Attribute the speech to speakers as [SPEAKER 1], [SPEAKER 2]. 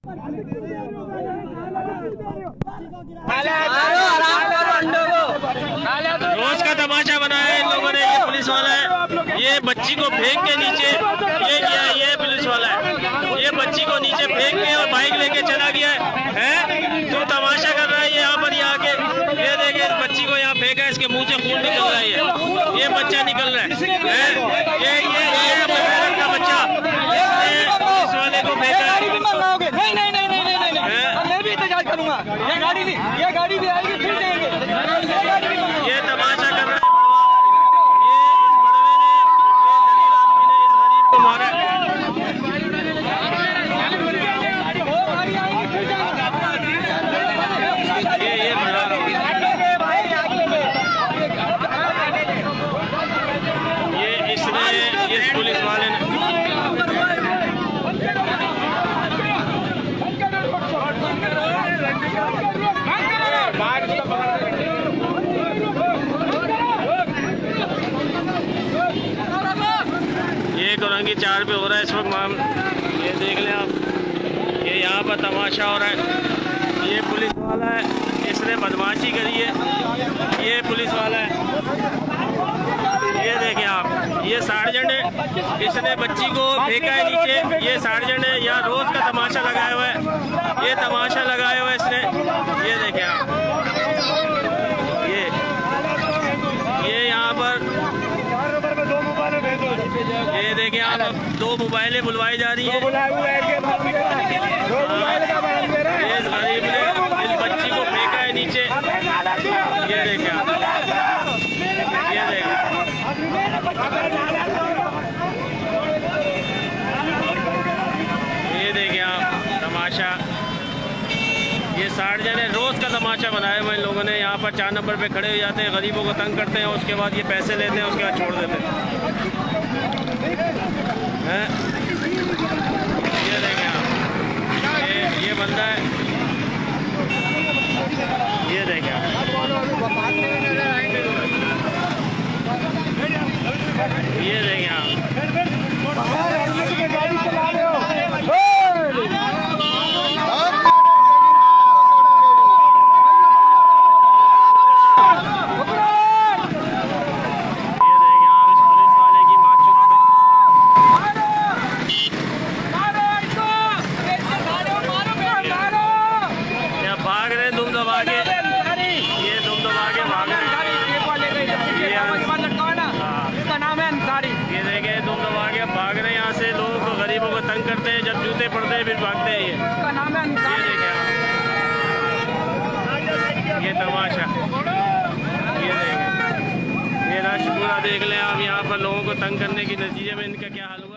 [SPEAKER 1] रोज का तमाशा बनाया है इन लोगों ने। ये पुलिस वाला है, ये बच्ची को फेंक के नीचे ये किया है। ये पुलिस वाला है, ये बच्ची को नीचे फेंक के और बाइक लेके चला गया है। तो तमाशा कर रहा है ये यहाँ पर ये आके। ये देखे इस बच्ची को यहाँ फेंका है, इसके मुंह से खून निकल रहा है। ये बच्चा निकल रहा है। ये का बच्चा पुलिस वाले को फेंका है।
[SPEAKER 2] मैं भी इंतजार करूंगा। ये गाड़ी भी आएगी, फिर देंगे।
[SPEAKER 1] ये तमाशा कर रहा है। इस पुलिस वाले ने ये गोरंगी 4 पे हो रहा है इस वक्त माम। ये देख लें आप, ये यहाँ पर तमाशा हो रहा है। ये पुलिस वाला है, इसने बदमाशी करी है। ये पुलिस वाला है, ये देखें आप, ये सार्जेंट है, इसने बच्ची को फेंका है नीचे। ये सार्जेंट है, यहाँ रोज का तमाशा लगाया हुआ है। ये तमाशा लगाया हुआ है इसने। ये देखें आप, ये यहाँ पर ये देखें आप, 2 मोबाइलें बुलवाई जा रही हैं। इस गरीब ने इस बच्ची को फेंका है नीचे। ये देखें आप, ये देखें, ये देखें आप तमाशा। ये सार्जेंट है, रोज का तमाशा बनाया हुआ इन लोगों ने। यहाँ पर 4 नंबर पे खड़े हो जाते हैं, गरीबों को तंग करते हैं, उसके बाद ये पैसे लेते हैं, उसके बाद छोड़ देते हैं। ये देखें आप, ये बंदा है, ये देखें आप, ये देखें आप। तंग करते हैं, जब जूते पड़ते हैं फिर भागते हैं। ये देखें आप, ये तमाशा, ये देखें, ये रश पूरा देख लें आप। यहाँ पर लोगों को तंग करने के नतीजे में इनका क्या हाल हुआ।